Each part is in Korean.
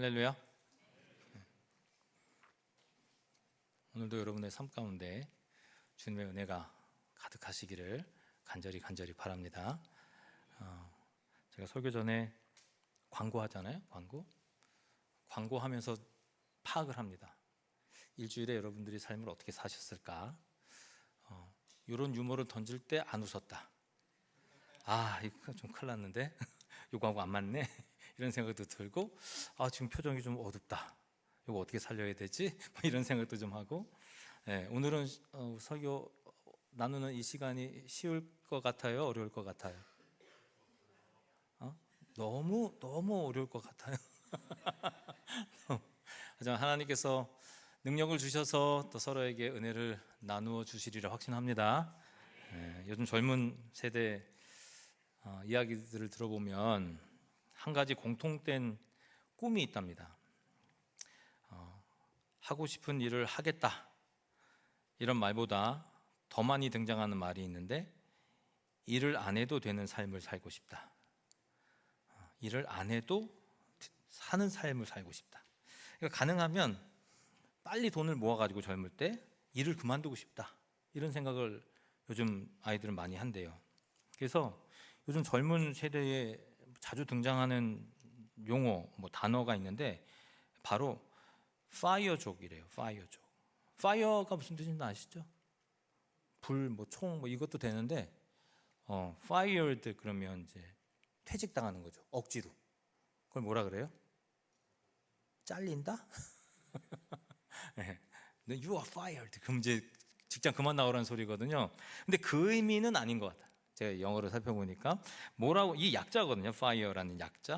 할렐루야. 오늘도 여러분의 삶 가운데 주님의 은혜가 가득하시기를 간절히 바랍니다. 제가 설교 전에 광고하잖아요. 광고하면서 파악을 합니다. 일주일에 여러분들이 삶을 어떻게 사셨을까? 이런 유머를 던질 때 안 웃었다. 이거 좀 큰일 났는데 이 광고 안 맞네. 이런 생각도 들고 지금 표정이 좀 어둡다. 이거 어떻게 살려야 되지? 이런 생각도 좀 하고. 오늘은 설교 나누는 이 시간이 쉬울 것 같아요? 어려울 것 같아요? 너무 어려울 것 같아요. 하지만 하나님께서 능력을 주셔서 또 서로에게 은혜를 나누어 주시리라 확신합니다. 요즘 젊은 세대 이야기들을 들어보면 한 가지 공통된 꿈이 있답니다. 하고 싶은 일을 하겠다, 이런 말보다 더 많이 등장하는 말이 있는데, 일을 안 해도 되는 삶을 살고 싶다. 일을 안 해도 사는 삶을 살고 싶다. 그러니까 가능하면 빨리 돈을 모아가지고 젊을 때 일을 그만두고 싶다, 이런 생각을 요즘 아이들은 많이 한대요. 그래서 요즘 젊은 세대에 자주 등장하는 용어, 단어가 있는데 바로 파이어족이래요. 파이어족. 파이어가 무슨 뜻인지 아시죠? 불, 총, 이것도 되는데 fired 그러면 이제 퇴직당하는 거죠. 억지로. 그걸 뭐라 그래요? 잘린다? You are fired. 그럼 이제 직장 그만 나오라는 소리거든요. 근데 그 의미는 아닌 것 같아요. 제가 영어로 살펴보니까 뭐라고, 이 약자거든요. fire라는 약자.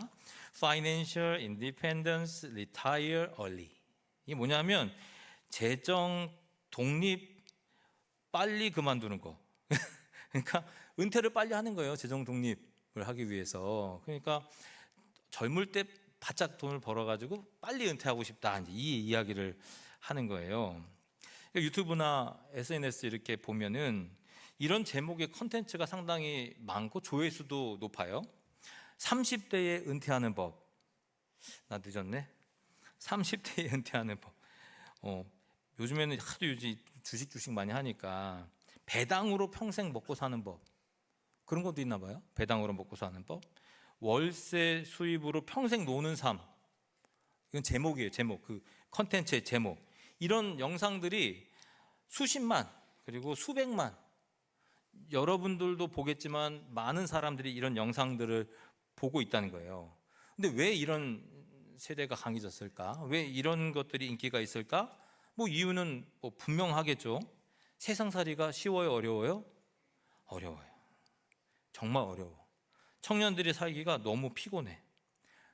Financial Independence Retire Early. 이게 뭐냐면 재정 독립 빨리 그만두는 거. 그러니까 은퇴를 빨리 하는 거예요. 재정 독립을 하기 위해서. 그러니까 젊을 때 바짝 돈을 벌어가지고 빨리 은퇴하고 싶다, 이제 이 이야기를 하는 거예요. 유튜브나 SNS 이렇게 보면은 이런 제목의 컨텐츠가 상당히 많고 조회수도 높아요. 30대에 은퇴하는 법. 나 늦었네. 30대에 은퇴하는 법. 요즘에는 하도 주식 많이 하니까 배당으로 평생 먹고 사는 법, 그런 것도 있나 봐요. 배당으로 먹고 사는 법. 월세 수입으로 평생 노는 삶. 이건 제목이에요. 제목. 그 컨텐츠의 제목. 이런 영상들이 수십만, 그리고 수백만, 여러분들도 보겠지만 많은 사람들이 이런 영상들을 보고 있다는 거예요. 근데 왜 이런 세대가 강해졌을까? 왜 이런 것들이 인기가 있을까? 이유는 분명하겠죠. 세상살이가 쉬워요, 어려워요? 어려워요. 정말 어려워. 청년들이 살기가 너무 피곤해.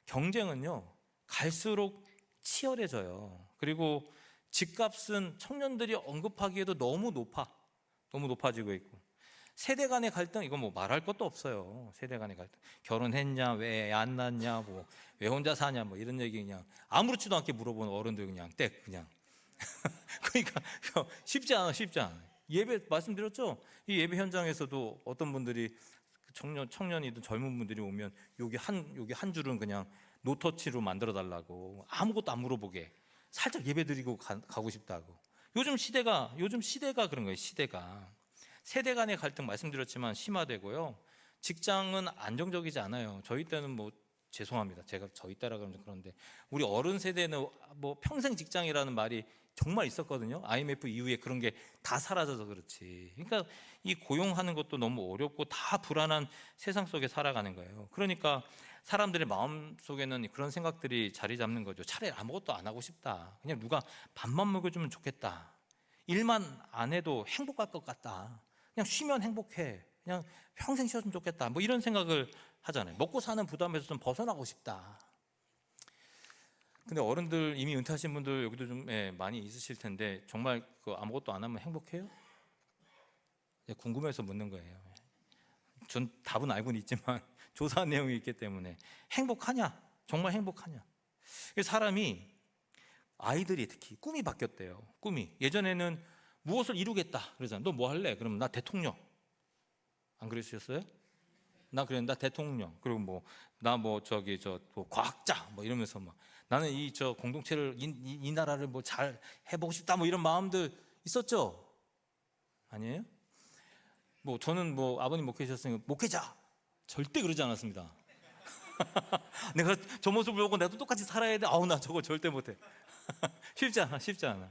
경쟁은요, 갈수록 치열해져요. 그리고 집값은 청년들이 언급하기에도 너무 높아지고 있고, 세대 간의 갈등, 이건 말할 것도 없어요. 세대 간의 갈등. 결혼했냐, 왜 안 낳냐, 왜 혼자 사냐, 이런 얘기 그냥 아무렇지도 않게 물어보는 어른들 그냥 그냥. 그러니까 쉽지 않아. 예배 말씀드렸죠? 이 예배 현장에서도 어떤 분들이 청년이든 젊은 분들이 오면 여기 한 줄은 그냥 노터치로 만들어 달라고, 아무것도 안 물어보게 살짝 예배 드리고 가고 싶다고. 요즘 시대가 그런 거예요. 시대가 세대 간의 갈등 말씀드렸지만 심화되고요. 직장은 안정적이지 않아요. 저희 때는 죄송합니다. 제가 저희 때라 그러면 그런데 우리 어른 세대는 평생 직장이라는 말이 정말 있었거든요. IMF 이후에 그런 게 다 사라져서 그렇지. 그러니까 이 고용하는 것도 너무 어렵고 다 불안한 세상 속에 살아가는 거예요. 그러니까 사람들의 마음 속에는 그런 생각들이 자리 잡는 거죠. 차라리 아무것도 안 하고 싶다. 그냥 누가 밥만 먹여주면 좋겠다. 일만 안 해도 행복할 것 같다. 그냥 쉬면 행복해. 그냥 평생 쉬었으면 좋겠다. 이런 생각을 하잖아요. 먹고 사는 부담에서 좀 벗어나고 싶다. 근데 어른들, 이미 은퇴하신 분들 여기도 좀 많이 있으실 텐데, 정말 아무것도 안 하면 행복해요? 궁금해서 묻는 거예요. 전 답은 알고는 있지만 조사한 내용이 있기 때문에. 행복하냐? 정말 행복하냐? 사람이, 아이들이 특히 꿈이 바뀌었대요. 꿈이 예전에는 무엇을 이루겠다 그러잖아. 너 뭐 할래? 그러면 나 대통령. 안 그러셨어요? 나 대통령. 그리고 나 과학자 이러면서 나는 이 저 공동체를 이 나라를 뭐 잘 해보고 싶다 뭐 이런 마음들 있었죠? 아니에요? 뭐 저는 뭐 아버님 목회하셨으니까 목회자 절대 그러지 않았습니다. 내가 저 모습을 보고 나도 똑같이 살아야 돼. 아우 나 저거 절대 못해. 쉽지 않아, 쉽지 않아.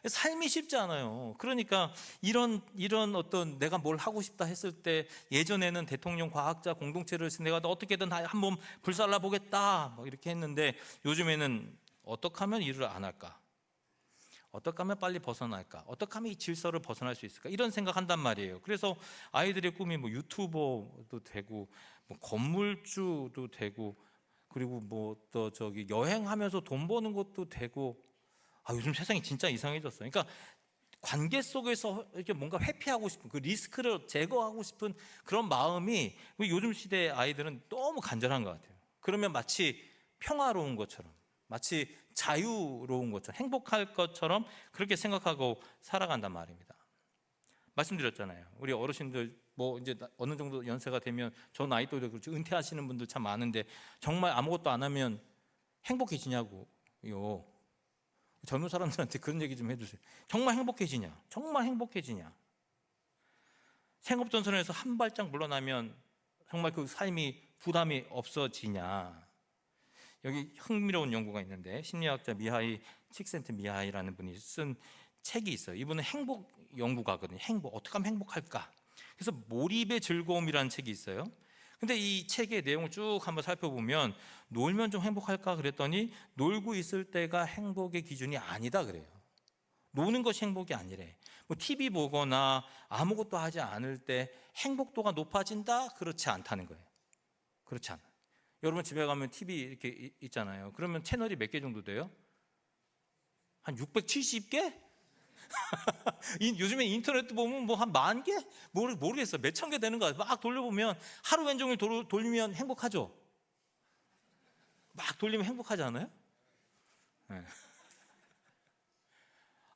삶이 쉽지 않아요. 그러니까 이런 어떤 내가 뭘 하고 싶다 했을 때 예전에는 대통령, 과학자, 공동체를 내가 어떻게든 한번 불살라 보겠다 뭐 이렇게 했는데 요즘에는 어떻게 하면 일을 안 할까? 어떻게 하면 빨리 벗어날까? 어떻게 하면 이 질서를 벗어날 수 있을까? 이런 생각한단 말이에요. 그래서 아이들의 꿈이 뭐 유튜버도 되고 뭐 건물주도 되고 그리고 뭐 또 저기 여행하면서 돈 버는 것도 되고 요즘 세상이 진짜 이상해졌어요. 그러니까 관계 속에서 이렇게 뭔가 회피하고 싶은 그 리스크를 제거하고 싶은 그런 마음이 요즘 시대의 아이들은 너무 간절한 것 같아요. 그러면 마치 평화로운 것처럼, 마치 자유로운 것처럼, 행복할 것처럼 그렇게 생각하고 살아간단 말입니다. 말씀드렸잖아요. 우리 어르신들 뭐 이제 어느 정도 연세가 되면 저 나이 또래도 그렇지 은퇴하시는 분들 참 많은데 정말 아무것도 안 하면 행복해지냐고요. 젊은 사람들한테 그런 얘기 좀 해주세요. 정말 행복해지냐? 정말 행복해지냐? 생업전선에서 한 발짝 물러나면 정말 그 삶이 부담이 없어지냐? 여기 흥미로운 연구가 있는데 심리학자 미하이 칙센트미하이라는 분이 쓴 책이 있어요. 이분은 행복 연구가거든요. 행복, 어떻게 하면 행복할까? 그래서 몰입의 즐거움이라는 책이 있어요. 근데 이 책의 내용을 쭉 한번 살펴보면 놀면 좀 행복할까 그랬더니 놀고 있을 때가 행복의 기준이 아니다 그래요. 노는 것이 행복이 아니래. 뭐 TV 보거나 아무것도 하지 않을 때 행복도가 높아진다? 그렇지 않다는 거예요. 그렇지 않아요. 여러분 집에 가면 TV 이렇게 있잖아요. 그러면 채널이 몇 개 정도 돼요? 한 670개? 요즘에 인터넷 보면 뭐 한 10,000개? 모르겠어요. 몇 천 개 되는 거야. 막 돌려보면 하루 왼종일 돌리면 행복하죠? 막 돌리면 행복하지 않아요? 네.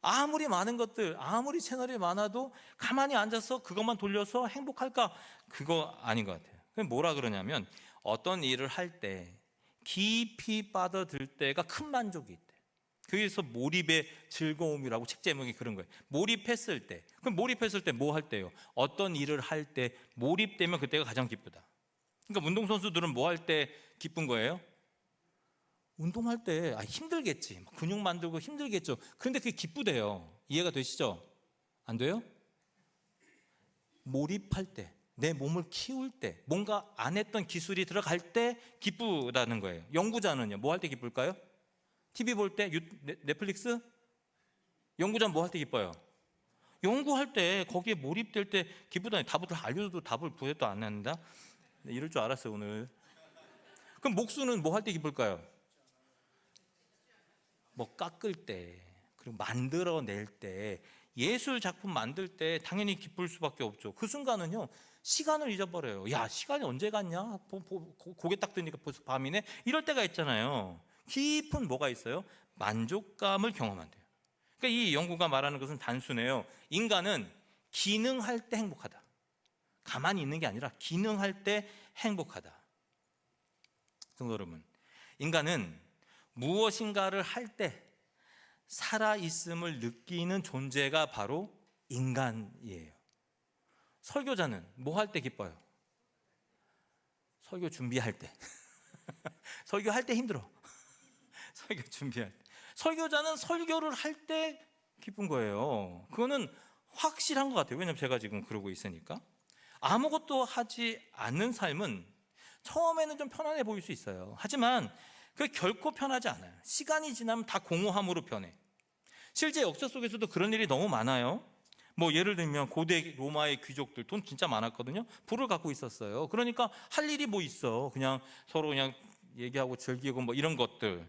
아무리 많은 것들, 아무리 채널이 많아도 가만히 앉아서 그것만 돌려서 행복할까? 그거 아닌 것 같아요. 그럼 뭐라 그러냐면 어떤 일을 할 때 깊이 빠져들 때가 큰 만족이 있대. 그래서 몰입의 즐거움이라고 책 제목이 그런 거예요. 몰입했을 때. 그럼 몰입했을 때 뭐 할 때요? 어떤 일을 할 때 몰입되면 그때가 가장 기쁘다. 그러니까 운동선수들은 뭐 할 때 기쁜 거예요? 운동할 때 힘들겠지. 근육 만들고 힘들겠죠. 그런데 그게 기쁘대요. 이해가 되시죠? 안 돼요? 몰입할 때, 내 몸을 키울 때, 뭔가 안 했던 기술이 들어갈 때 기쁘다는 거예요. 연구자는요, 뭐 할 때 기쁠까요? TV 볼 때, 넷플릭스? 연구자는 뭐 할 때 기뻐요? 연구할 때, 거기에 몰입될 때 기쁘다니. 답을 알려줘도 답을 부여도 안 한다? 이럴 줄 알았어요, 오늘. 그럼 목수는 뭐 할 때 기쁠까요? 뭐 깎을 때, 그리고 만들어낼 때, 예술 작품 만들 때 당연히 기쁠 수밖에 없죠. 그 순간은요, 시간을 잊어버려요. 야, 시간이 언제 갔냐? 고개 딱 드니까 벌써 밤이네? 이럴 때가 있잖아요. 깊은 뭐가 있어요? 만족감을 경험한대요. 그러니까 이 연구가 말하는 것은 단순해요. 인간은 기능할 때 행복하다. 가만히 있는 게 아니라 기능할 때 행복하다. 성도 여러분, 인간은 무엇인가를 할 때 살아있음을 느끼는 존재가 바로 인간이에요. 설교자는 뭐 할 때 기뻐요? 설교 준비할 때. 설교할 때 힘들어. 설교 준비할 때. 설교자는 설교를 할 때 기쁜 거예요. 그거는 확실한 것 같아요. 왜냐하면 제가 지금 그러고 있으니까. 아무것도 하지 않는 삶은 처음에는 좀 편안해 보일 수 있어요. 하지만 그게 결코 편하지 않아요. 시간이 지나면 다 공허함으로 변해. 실제 역사 속에서도 그런 일이 너무 많아요. 뭐 예를 들면 고대 로마의 귀족들 돈 진짜 많았거든요. 부를 갖고 있었어요. 그러니까 할 일이 뭐 있어. 그냥 서로 그냥 얘기하고 즐기고 뭐 이런 것들.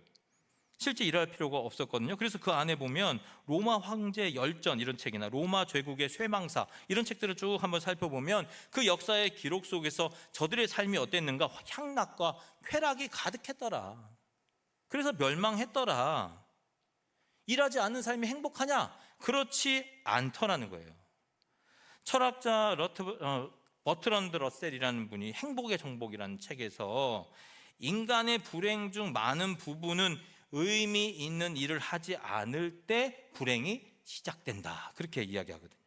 실제 일할 필요가 없었거든요. 그래서 그 안에 보면 로마 황제 열전 이런 책이나 로마 제국의 쇠망사 이런 책들을 쭉 한번 살펴보면 그 역사의 기록 속에서 저들의 삶이 어땠는가? 향락과 쾌락이 가득했더라. 그래서 멸망했더라. 일하지 않는 삶이 행복하냐? 그렇지 않더라는 거예요. 철학자 버트런드 러셀이라는 분이 행복의 정복이라는 책에서 인간의 불행 중 많은 부분은 의미 있는 일을 하지 않을 때 불행이 시작된다. 그렇게 이야기하거든요.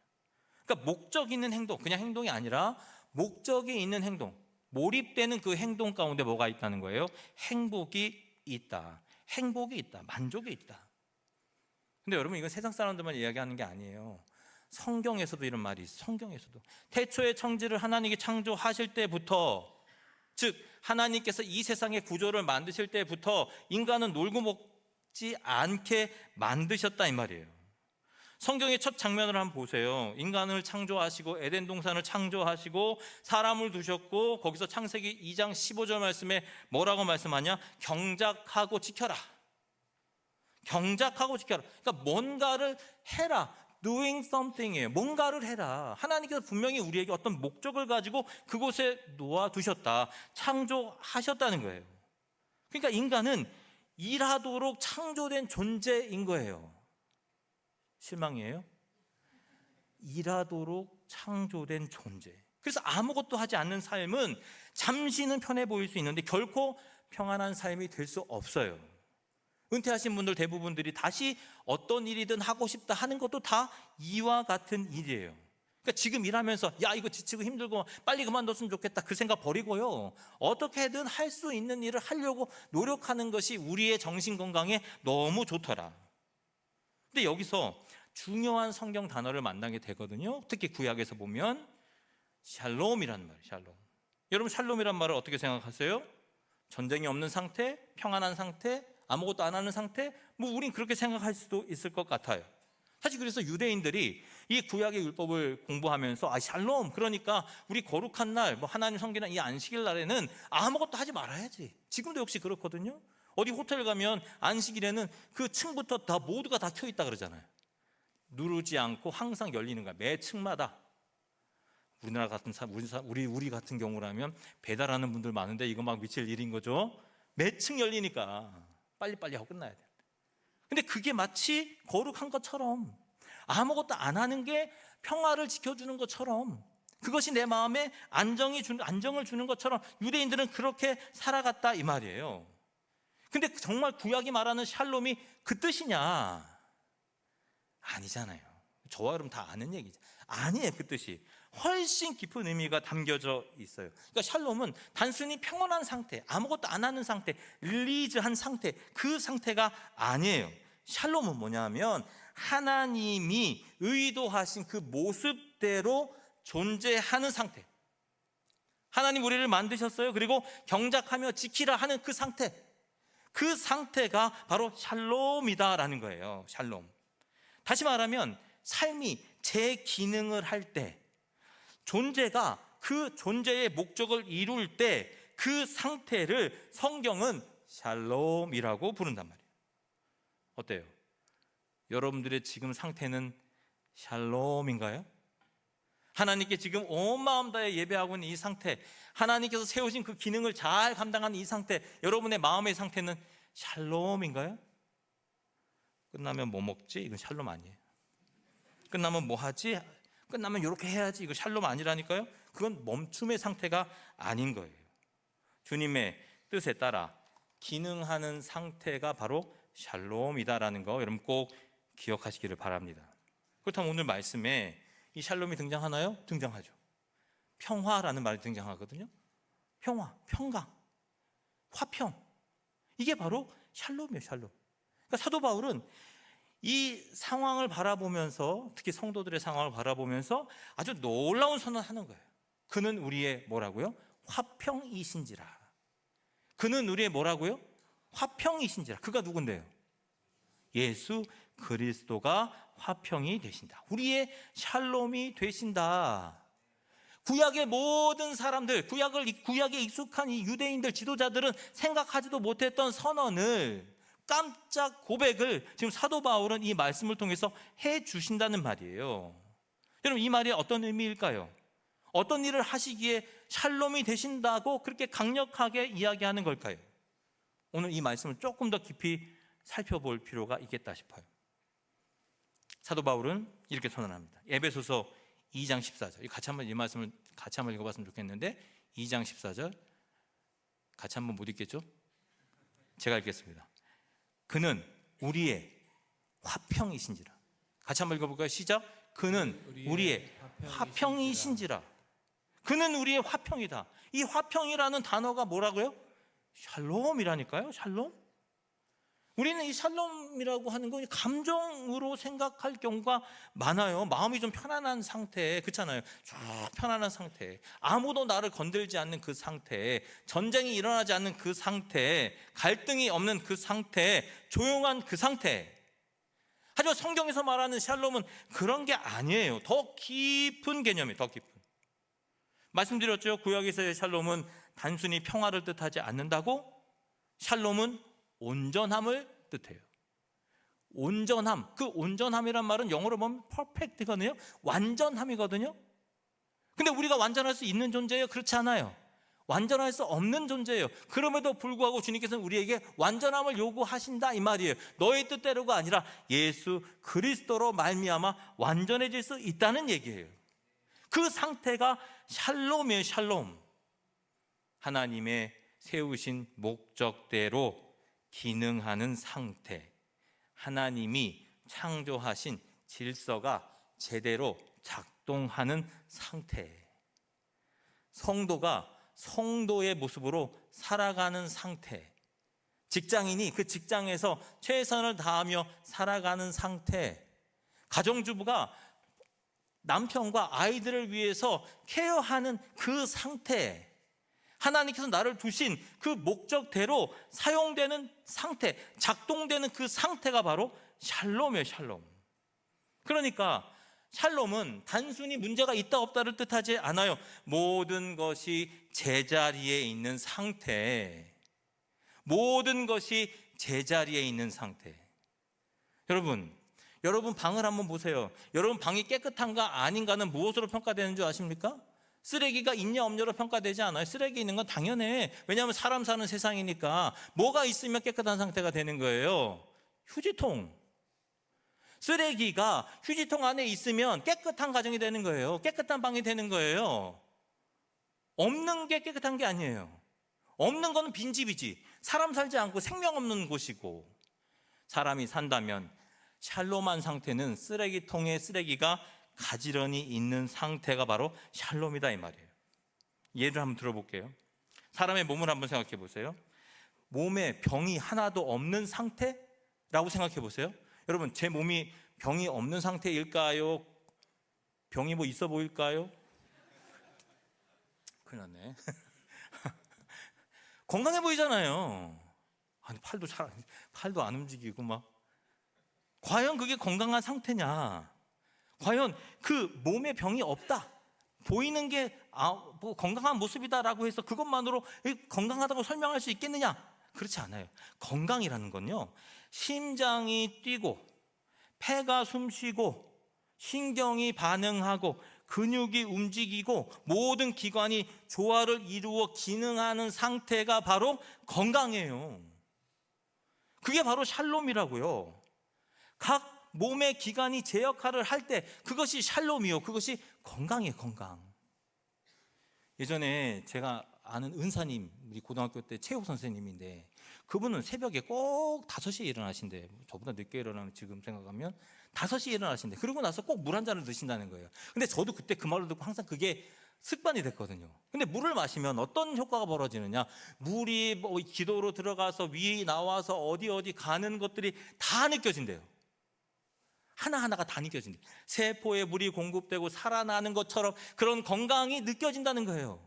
그러니까 목적 있는 행동, 그냥 행동이 아니라 목적이 있는 행동, 몰입되는 그 행동 가운데 뭐가 있다는 거예요? 행복이 있다. 행복이 있다. 만족이 있다. 근데 여러분, 이건 세상 사람들만 이야기하는 게 아니에요. 성경에서도 이런 말이 있어요. 성경에서도 태초에 천지를 하나님이 창조하실 때부터, 즉 하나님께서 이 세상의 구조를 만드실 때부터 인간은 놀고 먹지 않게 만드셨다 이 말이에요. 성경의 첫 장면을 한번 보세요. 인간을 창조하시고 에덴 동산을 창조하시고 사람을 두셨고, 거기서 창세기 2장 15절 말씀에 뭐라고 말씀하냐? 경작하고 지켜라. 경작하고 지켜라. 그러니까 뭔가를 해라. doing something이에요. 뭔가를 해라. 하나님께서 분명히 우리에게 어떤 목적을 가지고 그곳에 놓아두셨다. 창조하셨다는 거예요. 그러니까 인간은 일하도록 창조된 존재인 거예요. 실망이에요? 일하도록 창조된 존재. 그래서 아무것도 하지 않는 삶은 잠시는 편해 보일 수 있는데 결코 평안한 삶이 될 수 없어요. 은퇴하신 분들 대부분들이 다시 어떤 일이든 하고 싶다 하는 것도 다 이와 같은 일이에요. 그러니까 지금 일하면서 야, 이거 지치고 힘들고 빨리 그만뒀으면 좋겠다, 그 생각 버리고요, 어떻게든 할 수 있는 일을 하려고 노력하는 것이 우리의 정신 건강에 너무 좋더라. 근데 여기서 중요한 성경 단어를 만나게 되거든요. 특히 구약에서 보면 샬롬이라는 말이에요. 샬롬. 여러분, 샬롬이란 말을 어떻게 생각하세요? 전쟁이 없는 상태, 평안한 상태, 아무것도 안 하는 상태? 뭐 우린 그렇게 생각할 수도 있을 것 같아요. 사실 그래서 유대인들이 이 구약의 율법을 공부하면서 샬롬, 그러니까 우리 거룩한 날, 뭐 하나님 성기나 이 안식일 날에는 아무것도 하지 말아야지. 지금도 역시 그렇거든요. 어디 호텔 가면 안식일에는 그 층부터 다 모두가 다 켜 있다 그러잖아요. 누르지 않고 항상 열리는 거야. 매 층마다. 우리나라 같은 우리 같은 경우라면 배달하는 분들 많은데 이거 막 미칠 일인 거죠. 매 층 열리니까 빨리빨리 하고 끝나야 돼. 근데 그게 마치 거룩한 것처럼, 아무것도 안 하는 게 평화를 지켜주는 것처럼, 그것이 내 마음에 안정을 주는 것처럼 유대인들은 그렇게 살아갔다 이 말이에요. 근데 정말 구약이 말하는 샬롬이 그 뜻이냐? 아니잖아요. 저와 여러분 다 아는 얘기죠. 아니에요. 그 뜻이 훨씬 깊은 의미가 담겨져 있어요. 그러니까 샬롬은 단순히 평온한 상태, 아무것도 안 하는 상태, 릴리즈한 상태, 그 상태가 아니에요. 샬롬은 뭐냐면 하나님이 의도하신 그 모습대로 존재하는 상태. 하나님 우리를 만드셨어요. 그리고 경작하며 지키라 하는 그 상태, 그 상태가 바로 샬롬이다라는 거예요. 샬롬. 다시 말하면 삶이 제 기능을 할 때, 존재가 그 존재의 목적을 이룰 때 그 상태를 성경은 샬롬이라고 부른단 말이에요. 어때요? 여러분들의 지금 상태는 샬롬인가요? 하나님께 지금 온 마음 다해 예배하고 있는 이 상태, 하나님께서 세우신 그 기능을 잘 감당하는 이 상태, 여러분의 마음의 상태는 샬롬인가요? 끝나면 뭐 먹지? 이건 샬롬 아니에요. 끝나면 뭐 하지? 끝나면 이렇게 해야지. 이거 샬롬 아니라니까요. 그건 멈춤의 상태가 아닌 거예요. 주님의 뜻에 따라 기능하는 상태가 바로 샬롬이다라는 거 여러분 꼭 기억하시기를 바랍니다. 그렇다면 오늘 말씀에 이 샬롬이 등장하나요? 등장하죠. 평화라는 말이 등장하거든요. 평화, 평강, 화평, 이게 바로 샬롬이에요. 샬롬. 그러니까 사도 바울은 이 상황을 바라보면서, 특히 성도들의 상황을 바라보면서 아주 놀라운 선언을 하는 거예요. 그는 우리의 뭐라고요? 화평이신지라. 그는 우리의 뭐라고요? 화평이신지라. 그가 누군데요? 예수 그리스도가 화평이 되신다. 우리의 샬롬이 되신다. 구약의 모든 사람들, 구약에 익숙한 이 유대인들 지도자들은 생각하지도 못했던 선언을, 깜짝 고백을 지금 사도 바울은 이 말씀을 통해서 해 주신다는 말이에요. 여러분, 이 말이 어떤 의미일까요? 어떤 일을 하시기에 샬롬이 되신다고 그렇게 강력하게 이야기하는 걸까요? 오늘 이 말씀을 조금 더 깊이 살펴볼 필요가 있겠다 싶어요. 사도 바울은 이렇게 선언합니다. 에베소서 2장 14절. 같이 한번 이 말씀을 같이 한번 읽어봤으면 좋겠는데, 2장 14절 같이 한번 못 읽겠죠? 제가 읽겠습니다. 그는 우리의 화평이신지라. 같이 한번 읽어볼까요? 시작. 그는 우리의 화평이신지라. 그는 우리의 화평이다. 이 화평이라는 단어가 뭐라고요? 샬롬이라니까요. 샬롬. 우리는 이 샬롬이라고 하는 건 감정으로 생각할 경우가 많아요. 마음이 좀 편안한 상태, 그렇잖아요. 쭉 편안한 상태, 아무도 나를 건들지 않는 그 상태, 전쟁이 일어나지 않는 그 상태, 갈등이 없는 그 상태, 조용한 그 상태. 하지만 성경에서 말하는 샬롬은 그런 게 아니에요. 더 깊은 개념이에요. 더 깊은. 말씀드렸죠. 구약에서의 샬롬은 단순히 평화를 뜻하지 않는다고. 샬롬은 온전함을 뜻해요. 온전함. 그 온전함이란 말은 영어로 보면 perfect거든요. 완전함이거든요. 근데 우리가 완전할 수 있는 존재예요? 그렇지 않아요. 완전할 수 없는 존재예요. 그럼에도 불구하고 주님께서는 우리에게 완전함을 요구하신다 이 말이에요. 너의 뜻대로가 아니라 예수 그리스도로 말미암아 완전해질 수 있다는 얘기예요. 그 상태가 샬롬이에요. 샬롬. 하나님의 세우신 목적대로 기능하는 상태, 하나님이 창조하신 질서가 제대로 작동하는 상태, 성도가 성도의 모습으로 살아가는 상태, 직장인이 그 직장에서 최선을 다하며 살아가는 상태, 가정주부가 남편과 아이들을 위해서 케어하는 그 상태, 하나님께서 나를 두신 그 목적대로 사용되는 상태, 작동되는 그 상태가 바로 샬롬이에요. 샬롬. 그러니까 샬롬은 단순히 문제가 있다 없다를 뜻하지 않아요. 모든 것이 제자리에 있는 상태, 모든 것이 제자리에 있는 상태. 여러분 방을 한번 보세요. 여러분 방이 깨끗한가 아닌가는 무엇으로 평가되는 줄 아십니까? 쓰레기가 있냐 없냐로 평가되지 않아요. 쓰레기 있는 건 당연해. 왜냐하면 사람 사는 세상이니까. 뭐가 있으면 깨끗한 상태가 되는 거예요? 휴지통. 쓰레기가 휴지통 안에 있으면 깨끗한 가정이 되는 거예요. 깨끗한 방이 되는 거예요. 없는 게 깨끗한 게 아니에요. 없는 거는 빈집이지. 사람 살지 않고 생명 없는 곳이고. 사람이 산다면 샬롬한 상태는 쓰레기통에 쓰레기가 가지런히 있는 상태가 바로 샬롬이다 이 말이에요. 예를 한번 들어볼게요. 사람의 몸을 한번 생각해 보세요. 몸에 병이 하나도 없는 상태라고 생각해 보세요. 여러분 제 몸이 병이 없는 상태일까요? 병이 뭐 있어 보일까요? 큰일 났네. 건강해 보이잖아요. 아니 팔도 안 움직이고 막. 과연 그게 건강한 상태냐? 과연 그 몸에 병이 없다, 보이는 게 뭐 건강한 모습이다라고 해서 그것만으로 건강하다고 설명할 수 있겠느냐? 그렇지 않아요. 건강이라는 건요, 심장이 뛰고 폐가 숨쉬고 신경이 반응하고 근육이 움직이고 모든 기관이 조화를 이루어 기능하는 상태가 바로 건강이에요. 그게 바로 샬롬이라고요. 각 몸의 기관이 제 역할을 할 때 그것이 샬롬이요, 그것이 건강이에요. 건강. 예전에 제가 아는 은사님, 우리 고등학교 때 체육 선생님인데 그분은 새벽에 꼭 5시에 일어나신대. 저보다 늦게 일어나면 지금 생각하면 5시에 일어나신대. 그러고 나서 꼭 물 한 잔을 드신다는 거예요. 근데 저도 그때 그 말을 듣고 항상 그게 습관이 됐거든요. 근데 물을 마시면 어떤 효과가 벌어지느냐? 물이 뭐 기도로 들어가서 위 나와서 어디 가는 것들이 다 느껴진대요. 하나하나가 다 느껴진대. 세포에 물이 공급되고 살아나는 것처럼 그런 건강이 느껴진다는 거예요.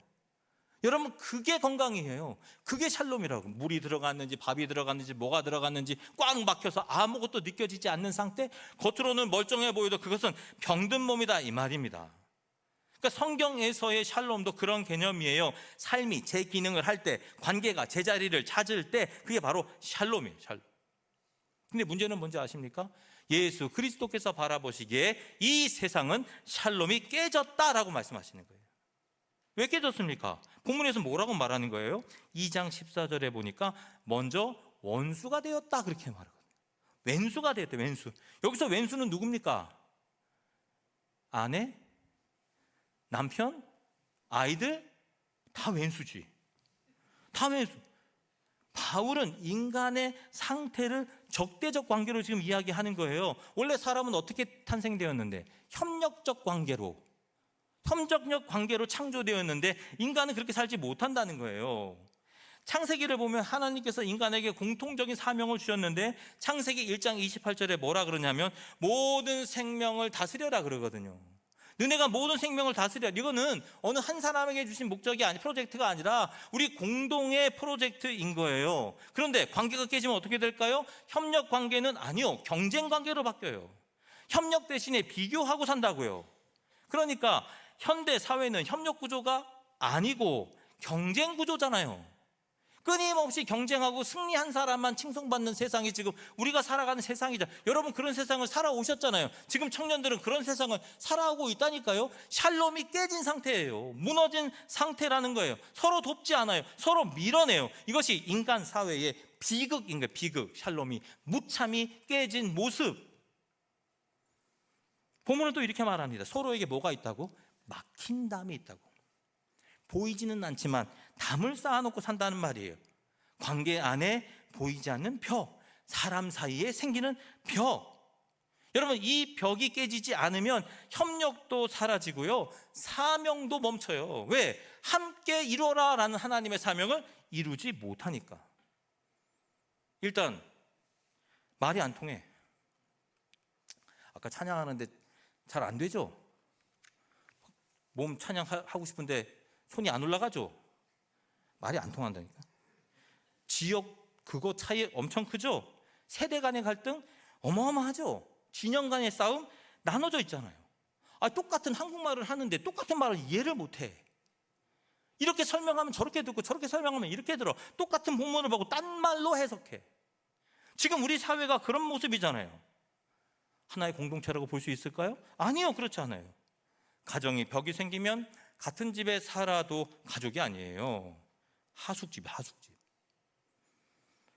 여러분 그게 건강이에요. 그게 샬롬이라고. 물이 들어갔는지 밥이 들어갔는지 뭐가 들어갔는지 꽉 막혀서 아무것도 느껴지지 않는 상태, 겉으로는 멀쩡해 보여도 그것은 병든 몸이다 이 말입니다. 그러니까 성경에서의 샬롬도 그런 개념이에요. 삶이 제 기능을 할 때, 관계가 제자리를 찾을 때 그게 바로 샬롬이에요. 샬롬. 근데 문제는 뭔지 아십니까? 예수 그리스도께서 바라보시기에 이 세상은 샬롬이 깨졌다라고 말씀하시는 거예요. 왜 깨졌습니까? 본문에서 뭐라고 말하는 거예요? 2장 14절에 보니까 먼저 원수가 되었다 그렇게 말하거든요. 왼수가 되었다. 왼수. 여기서 왼수는 누굽니까? 아내, 남편, 아이들 다 왼수지. 다 왼수. 바울은 인간의 상태를 적대적 관계로 지금 이야기하는 거예요. 원래 사람은 어떻게 탄생되었는데? 협력적 관계로 창조되었는데 인간은 그렇게 살지 못한다는 거예요. 창세기를 보면 하나님께서 인간에게 공통적인 사명을 주셨는데 창세기 1장 28절에 뭐라 그러냐면 모든 생명을 다스려라 그러거든요. 너네가 모든 생명을 다스려. 이거는 어느 한 사람에게 주신 목적이 프로젝트가 아니라 우리 공동의 프로젝트인 거예요. 그런데 관계가 깨지면 어떻게 될까요? 협력 관계는 아니요, 경쟁 관계로 바뀌어요. 협력 대신에 비교하고 산다고요. 그러니까 현대 사회는 협력 구조가 아니고 경쟁 구조잖아요. 끊임없이 경쟁하고 승리한 사람만 칭송받는 세상이 지금 우리가 살아가는 세상이죠. 여러분 그런 세상을 살아오셨잖아요. 지금 청년들은 그런 세상을 살아오고 있다니까요. 샬롬이 깨진 상태예요. 무너진 상태라는 거예요. 서로 돕지 않아요. 서로 밀어내요. 이것이 인간 사회의 비극인 거예요. 비극. 샬롬이 무참히 깨진 모습. 본문은 또 이렇게 말합니다. 서로에게 뭐가 있다고? 막힌 담이 있다고. 보이지는 않지만 담을 쌓아놓고 산다는 말이에요. 관계 안에 보이지 않는 벽, 사람 사이에 생기는 벽. 여러분 이 벽이 깨지지 않으면 협력도 사라지고요, 사명도 멈춰요. 왜? 함께 이루어라 라는 하나님의 사명을 이루지 못하니까. 일단 말이 안 통해. 아까 찬양하는데 잘 안 되죠? 몸 찬양하고 싶은데 손이 안 올라가죠? 말이 안 통한다니까. 지역 그거 차이 엄청 크죠? 세대 간의 갈등 어마어마하죠? 진영 간의 싸움 나눠져 있잖아요. 똑같은 한국말을 하는데 똑같은 말을 이해를 못해. 이렇게 설명하면 저렇게 듣고 저렇게 설명하면 이렇게 들어. 똑같은 본문을 보고 딴 말로 해석해. 지금 우리 사회가 그런 모습이잖아요. 하나의 공동체라고 볼 수 있을까요? 아니요, 그렇지 않아요. 가정이 벽이 생기면 같은 집에 살아도 가족이 아니에요. 하숙집.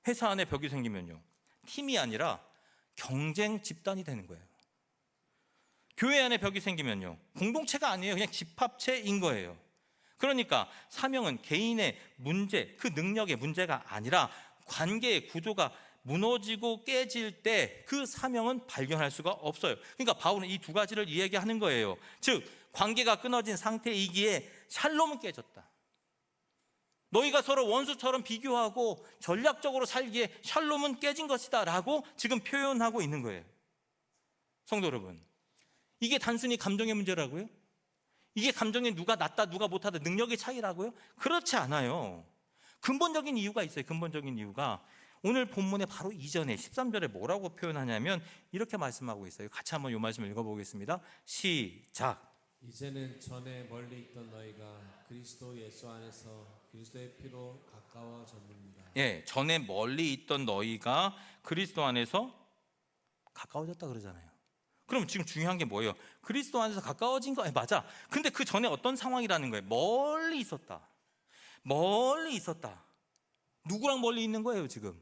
회사 안에 벽이 생기면요, 팀이 아니라 경쟁 집단이 되는 거예요. 교회 안에 벽이 생기면요, 공동체가 아니에요. 그냥 집합체인 거예요. 그러니까 사명은 개인의 문제, 그 능력의 문제가 아니라 관계의 구조가 무너지고 깨질 때 그 사명은 발견할 수가 없어요. 그러니까 바울은 이 두 가지를 이야기하는 거예요. 즉 관계가 끊어진 상태이기에 샬롬은 깨졌다. 너희가 서로 원수처럼 비교하고 전략적으로 살기에 샬롬은 깨진 것이다 라고 지금 표현하고 있는 거예요. 성도 여러분, 이게 단순히 감정의 문제라고요? 이게 감정이 누가 낫다 누가 못하다 능력의 차이라고요? 그렇지 않아요. 근본적인 이유가 있어요. 근본적인 이유가 오늘 본문의 바로 이전에 13절에 뭐라고 표현하냐면 이렇게 말씀하고 있어요. 같이 한번 이 말씀을 읽어보겠습니다. 시작. 이제는 전에 멀리 있던 너희가 그리스도 예수 안에서 그리스도의 피로 가까워졌느니라. 예, 전에 멀리 있던 너희가 그리스도 안에서 가까워졌다 그러잖아요. 그럼 지금 중요한 게 뭐예요? 그리스도 안에서 가까워진 거 맞아. 근데 그 전에 어떤 상황이라는 거예요? 멀리 있었다. 누구랑 멀리 있는 거예요 지금?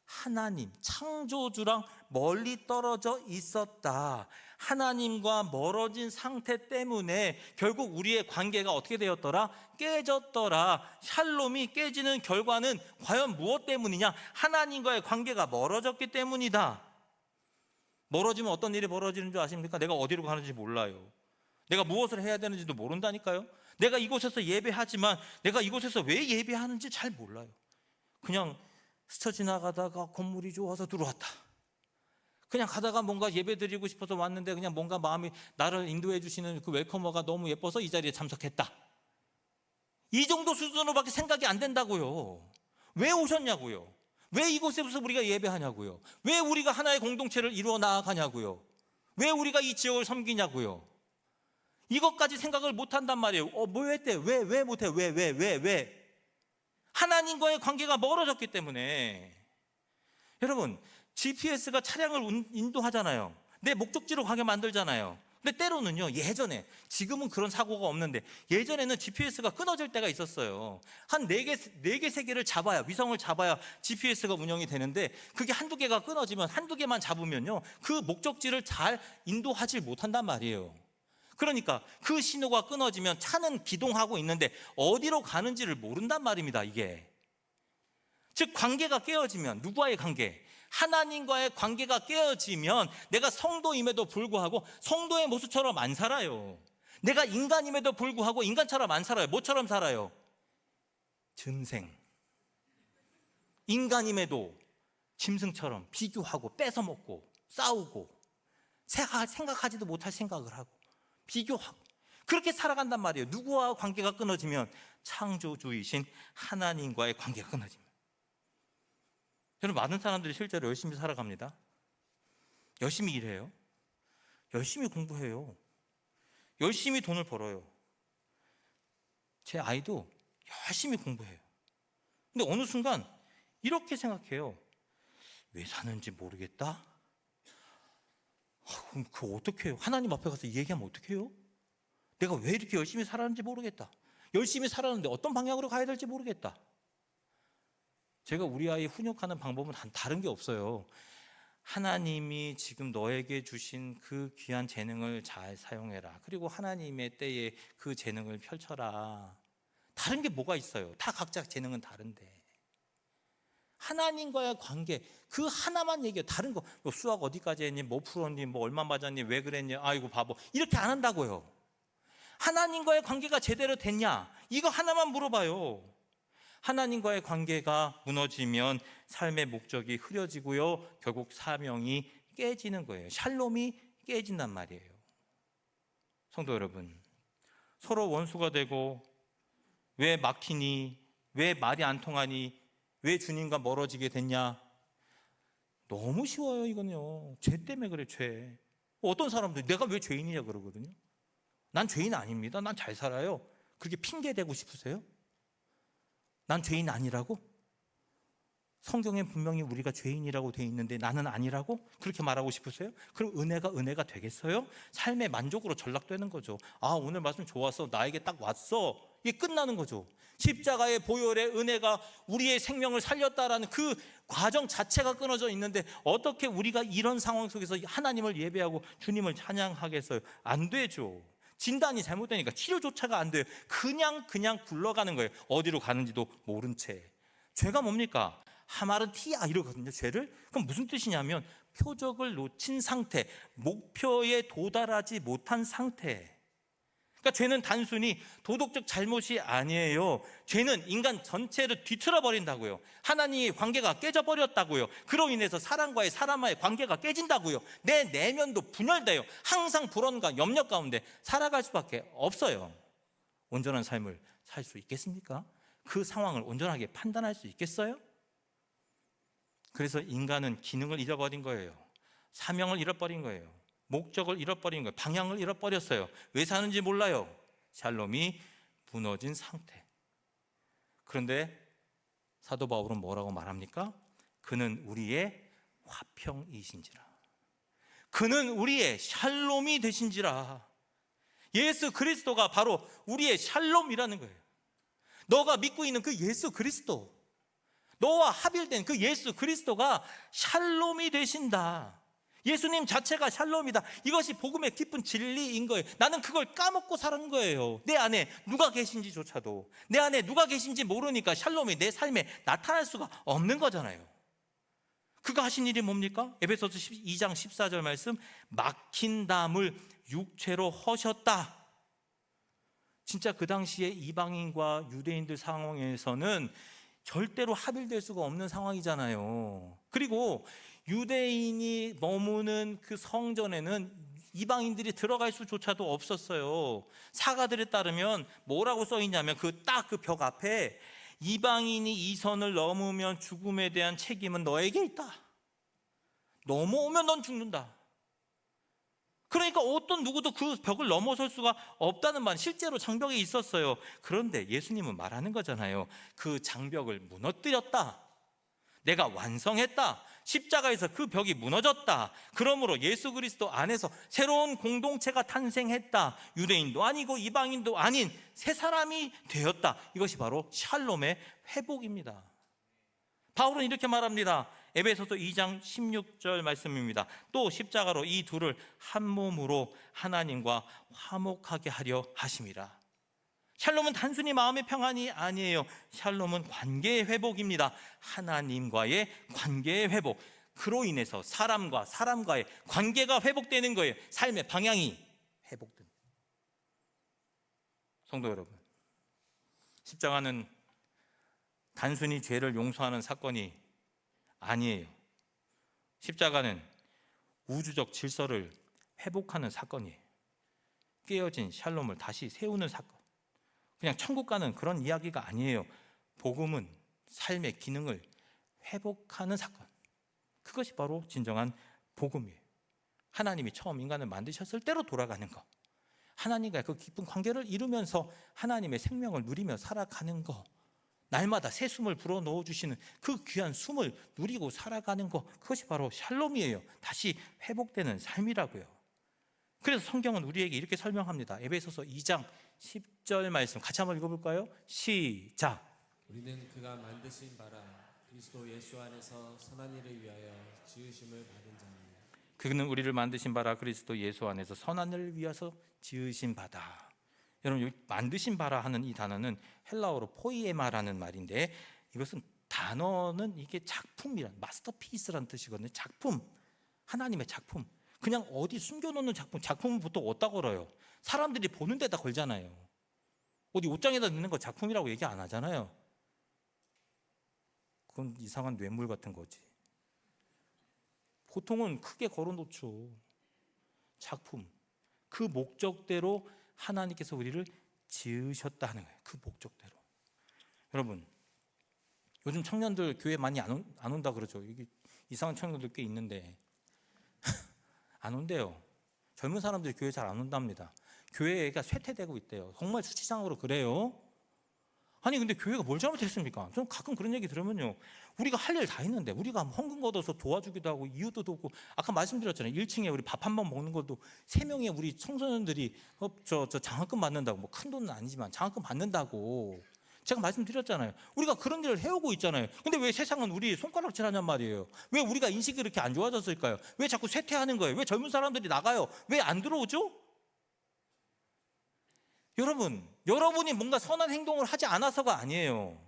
하나님, 창조주랑 멀리 떨어져 있었다. 하나님과 멀어진 상태 때문에 결국 우리의 관계가 어떻게 되었더라? 깨졌더라. 샬롬이 깨지는 결과는 과연 무엇 때문이냐? 하나님과의 관계가 멀어졌기 때문이다. 멀어지면 어떤 일이 벌어지는 줄 아십니까? 내가 어디로 가는지 몰라요. 내가 무엇을 해야 되는지도 모른다니까요. 내가 이곳에서 예배하지만 내가 이곳에서 왜 예배하는지 잘 몰라요. 그냥 스쳐 지나가다가 건물이 좋아서 들어왔다. 그냥 가다가 뭔가 예배 드리고 싶어서 왔는데 그냥 뭔가 마음이 나를 인도해 주시는 그 웰커머가 너무 예뻐서 이 자리에 참석했다. 이 정도 수준으로밖에 생각이 안 된다고요. 왜 오셨냐고요. 왜 이곳에서 우리가 예배하냐고요. 왜 우리가 하나의 공동체를 이루어 나아가냐고요. 왜 우리가 이 지역을 섬기냐고요. 이것까지 생각을 못한단 말이에요. 왜 못해? 왜? 하나님과의 관계가 멀어졌기 때문에. 여러분, GPS가 차량을 인도하잖아요. 내 목적지로 가게 만들잖아요. 근데 때로는요, 예전에, 지금은 그런 사고가 없는데 예전에는 GPS가 끊어질 때가 있었어요. 한 4개, 3개를 잡아야, 위성을 잡아야 GPS가 운영이 되는데 그게 한두 개가 끊어지면 한두 개만 잡으면요, 그 목적지를 잘 인도하지 못한단 말이에요. 그러니까 그 신호가 끊어지면 차는 기동하고 있는데 어디로 가는지를 모른단 말입니다. 이게 즉 관계가 깨어지면, 누구와의 관계? 하나님과의 관계가 깨어지면 내가 성도임에도 불구하고 성도의 모습처럼 안 살아요. 내가 인간임에도 불구하고 인간처럼 안 살아요. 뭐처럼 살아요? 짐승. 인간임에도 짐승처럼 비교하고 뺏어먹고 싸우고 생각하지도 못할 생각을 하고 비교하고 그렇게 살아간단 말이에요. 누구와 관계가 끊어지면? 창조주이신 하나님과의 관계가 끊어집니다. 여러분, 많은 사람들이 실제로 열심히 살아갑니다. 열심히 일해요. 열심히 공부해요. 열심히 돈을 벌어요. 제 아이도 열심히 공부해요. 근데 어느 순간 이렇게 생각해요. 왜 사는지 모르겠다? 그럼 그거 어떻게 해요? 하나님 앞에 가서 얘기하면 어떻게 해요? 내가 왜 이렇게 열심히 살았는지 모르겠다. 열심히 살았는데 어떤 방향으로 가야 될지 모르겠다. 제가 우리 아이 훈육하는 방법은 다른 게 없어요. 하나님이 지금 너에게 주신 그 귀한 재능을 잘 사용해라. 그리고 하나님의 때에 그 재능을 펼쳐라. 다른 게 뭐가 있어요? 다 각자 재능은 다른데. 하나님과의 관계, 그 하나만 얘기해요. 다른 거, 뭐 수학 어디까지 했니? 뭐 풀었니? 뭐 얼마 맞았니? 왜 그랬니? 아이고 바보. 이렇게 안 한다고요. 하나님과의 관계가 제대로 됐냐? 이거 하나만 물어봐요. 하나님과의 관계가 무너지면 삶의 목적이 흐려지고요, 결국 사명이 깨지는 거예요. 샬롬이 깨진단 말이에요. 성도 여러분, 서로 원수가 되고 왜 막히니? 왜 말이 안 통하니? 왜 주님과 멀어지게 됐냐? 너무 쉬워요. 이건요, 죄 때문에 그래. 죄. 어떤 사람들 내가 왜 죄인이냐 그러거든요. 난 죄인 아닙니다. 난 잘 살아요. 그렇게 핑계 대고 싶으세요? 난 죄인 아니라고? 성경에 분명히 우리가 죄인이라고 돼 있는데 나는 아니라고? 그렇게 말하고 싶으세요? 그럼 은혜가 되겠어요? 삶의 만족으로 전락되는 거죠. 아, 오늘 말씀 좋았어. 나에게 딱 왔어. 이게 끝나는 거죠. 십자가의 보혈의 은혜가 우리의 생명을 살렸다라는 그 과정 자체가 끊어져 있는데 어떻게 우리가 이런 상황 속에서 하나님을 예배하고 주님을 찬양하겠어요? 안 되죠. 진단이 잘못되니까 치료조차가 안 돼요. 그냥 굴러가는 거예요. 어디로 가는지도 모른 채. 죄가 뭡니까? 하마르티아 이러거든요. 죄를. 그럼 무슨 뜻이냐면 표적을 놓친 상태, 목표에 도달하지 못한 상태. 그러니까 죄는 단순히 도덕적 잘못이 아니에요. 죄는 인간 전체를 뒤틀어 버린다고요. 하나님의 관계가 깨져버렸다고요. 그로 인해서 사람과의 관계가 깨진다고요. 내 내면도 분열돼요. 항상 불안과 염려 가운데 살아갈 수밖에 없어요. 온전한 삶을 살 수 있겠습니까? 그 상황을 온전하게 판단할 수 있겠어요? 그래서 인간은 기능을 잃어버린 거예요. 사명을 잃어버린 거예요. 목적을 잃어버린 거예요. 방향을 잃어버렸어요. 왜 사는지 몰라요. 샬롬이 무너진 상태. 그런데 사도 바울은 뭐라고 말합니까? 그는 우리의 화평이신지라. 그는 우리의 샬롬이 되신지라. 예수 그리스도가 바로 우리의 샬롬이라는 거예요. 너가 믿고 있는 그 예수 그리스도, 너와 합일된 그 예수 그리스도가 샬롬이 되신다. 예수님 자체가 샬롬이다. 이것이 복음의 깊은 진리인 거예요. 나는 그걸 까먹고 사는 거예요. 내 안에 누가 계신지조차도, 내 안에 누가 계신지 모르니까 샬롬이 내 삶에 나타날 수가 없는 거잖아요. 그가 하신 일이 뭡니까? 에베소서 2장 14절 말씀, 막힌 담을 육체로 허셨다. 진짜 그 당시에 이방인과 유대인들 상황에서는 절대로 합일될 수가 없는 상황이잖아요. 그리고 유대인이 머무는 그 성전에는 이방인들이 들어갈 수조차도 없었어요. 사가들에 따르면 뭐라고 써 있냐면 딱 그 벽 앞에 이방인이 이 선을 넘으면 죽음에 대한 책임은 너에게 있다. 넘어오면 넌 죽는다. 그러니까 어떤 누구도 그 벽을 넘어설 수가 없다는 말, 실제로 장벽이 있었어요. 그런데 예수님은 말하는 거잖아요. 그 장벽을 무너뜨렸다. 내가 완성했다. 십자가에서 그 벽이 무너졌다. 그러므로 예수 그리스도 안에서 새로운 공동체가 탄생했다. 유대인도 아니고 이방인도 아닌 새 사람이 되었다. 이것이 바로 샬롬의 회복입니다. 바울은 이렇게 말합니다. 에베소서 2장 16절 말씀입니다. 또 십자가로 이 둘을 한 몸으로 하나님과 화목하게 하려 하심이라. 샬롬은 단순히 마음의 평안이 아니에요. 샬롬은 관계의 회복입니다. 하나님과의 관계의 회복. 그로 인해서 사람과 사람과의 관계가 회복되는 거예요. 삶의 방향이 회복됩니다. 성도 여러분, 십자가는 단순히 죄를 용서하는 사건이 아니에요. 십자가는 우주적 질서를 회복하는 사건이에요. 깨어진 샬롬을 다시 세우는 사건. 그냥 천국 가는 그런 이야기가 아니에요. 복음은 삶의 기능을 회복하는 사건. 그것이 바로 진정한 복음이에요. 하나님이 처음 인간을 만드셨을 때로 돌아가는 것. 하나님과의 그 깊은 관계를 이루면서 하나님의 생명을 누리며 살아가는 것. 날마다 새 숨을 불어 넣어주시는 그 귀한 숨을 누리고 살아가는 것. 그것이 바로 샬롬이에요. 다시 회복되는 삶이라고요. 그래서 성경은 우리에게 이렇게 설명합니다. 에베소서 2장 10절 말씀 같이 한번 읽어볼까요? 시작. 우리는 그가 만드신 바라 그리스도 예수 안에서 선한 일을 위하여 지으심을 받은 자니 그는 우리를 만드신 바라 그리스도 예수 안에서 선한 일을 위해서 지으신 바다. 여러분, 여기 만드신 바라 하는 이 단어는 헬라어로 포이에마라는 말인데, 이것은 단어는 이게 작품이란, 마스터피스라는 뜻이거든요. 작품, 하나님의 작품. 그냥 어디 숨겨놓는 작품. 작품은 보통 어디다 걸어요? 사람들이 보는 데다 걸잖아요. 어디 옷장에다 넣는 거 작품이라고 얘기 안 하잖아요. 그건 이상한 뇌물 같은 거지. 보통은 크게 걸어놓죠. 작품. 그 목적대로 하나님께서 우리를 지으셨다는 거예요. 그 목적대로. 여러분, 요즘 청년들 교회 많이 안 온다 그러죠. 이게 이상한 청년들 꽤 있는데 안 온대요. 젊은 사람들이 교회 잘 안 온답니다. 교회가 쇠퇴되고 있대요. 정말 수치상으로 그래요. 아니 근데 교회가 뭘 잘못했습니까? 저는 가끔 그런 얘기 들으면요, 우리가 할 일 다 있는데, 우리가 헌금 걷어서 도와주기도 하고 이웃도 돕고, 아까 말씀드렸잖아요. 1층에 우리 밥 한 번 먹는 것도 3명의 우리 청소년들이 저 장학금 받는다고, 뭐 큰 돈은 아니지만 장학금 받는다고 제가 말씀드렸잖아요. 우리가 그런 일을 해오고 있잖아요. 근데 왜 세상은 우리 손가락질하냔 말이에요. 왜 우리가 인식이 이렇게 안 좋아졌을까요? 왜 자꾸 쇠퇴하는 거예요? 왜 젊은 사람들이 나가요? 왜 안 들어오죠? 여러분이 뭔가 선한 행동을 하지 않아서가 아니에요.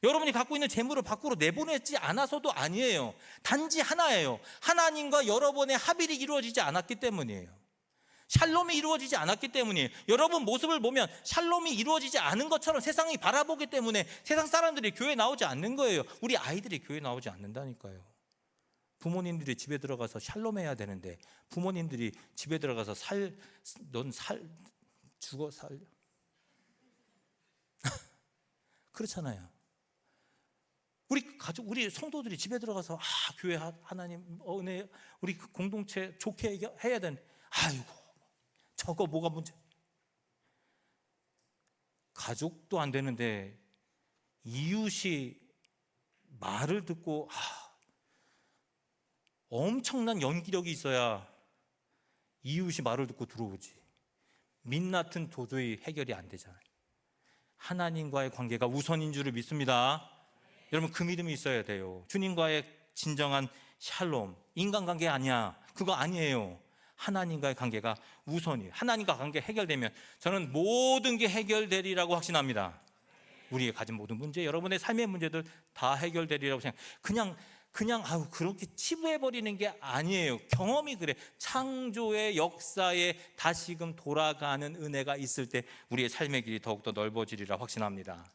여러분이 갖고 있는 재물을 밖으로 내보내지 않아서도 아니에요. 단지 하나예요. 하나님과 여러분의 합일이 이루어지지 않았기 때문이에요. 샬롬이 이루어지지 않았기 때문이에요. 여러분 모습을 보면 샬롬이 이루어지지 않은 것처럼 세상이 바라보기 때문에 세상 사람들이 교회 나오지 않는 거예요. 우리 아이들이 교회 나오지 않는다니까요. 부모님들이 집에 들어가서 샬롬해야 되는데, 부모님들이 집에 들어가서 죽어 살려 그렇잖아요. 우리 가족, 우리 성도들이 집에 들어가서 교회 하나님 은혜, 우리 공동체 좋게 해야 되는데, 아이고 저거 뭐가 문제? 가족도 안 되는데 이웃이 말을 듣고 엄청난 연기력이 있어야 이웃이 말을 듣고 들어오지. 민낯은 도저히 해결이 안 되잖아요. 하나님과의 관계가 우선인 줄을 믿습니다. 여러분, 그 믿음이 있어야 돼요. 주님과의 진정한 샬롬, 인간관계 아니야. 그거 아니에요. 하나님과의 관계가 우선이에요. 하나님과 관계 해결되면 저는 모든 게 해결되리라고 확신합니다. 우리의 가진 모든 문제, 여러분의 삶의 문제들 다 해결되리라고 생각. 그냥 그렇게 치부해버리는 게 아니에요. 경험이 그래. 창조의 역사에 다시금 돌아가는 은혜가 있을 때 우리의 삶의 길이 더욱더 넓어지리라 확신합니다.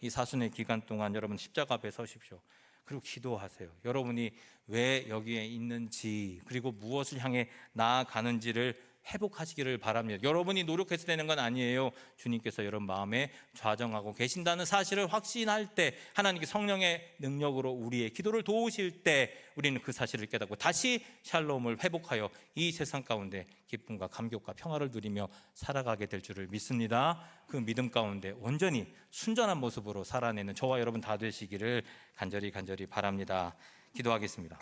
이 사순의 기간 동안 여러분 십자가 앞에 서십시오. 그리고 기도하세요. 여러분이 왜 여기에 있는지, 그리고 무엇을 향해 나아가는지를 회복하시기를 바랍니다. 여러분이 노력해서 되는 건 아니에요. 주님께서 여러분 마음에 좌정하고 계신다는 사실을 확신할 때, 하나님께 성령의 능력으로 우리의 기도를 도우실 때, 우리는 그 사실을 깨닫고 다시 샬롬을 회복하여 이 세상 가운데 기쁨과 감격과 평화를 누리며 살아가게 될 줄을 믿습니다. 그 믿음 가운데 온전히 순전한 모습으로 살아내는 저와 여러분 다 되시기를 간절히 바랍니다. 기도하겠습니다.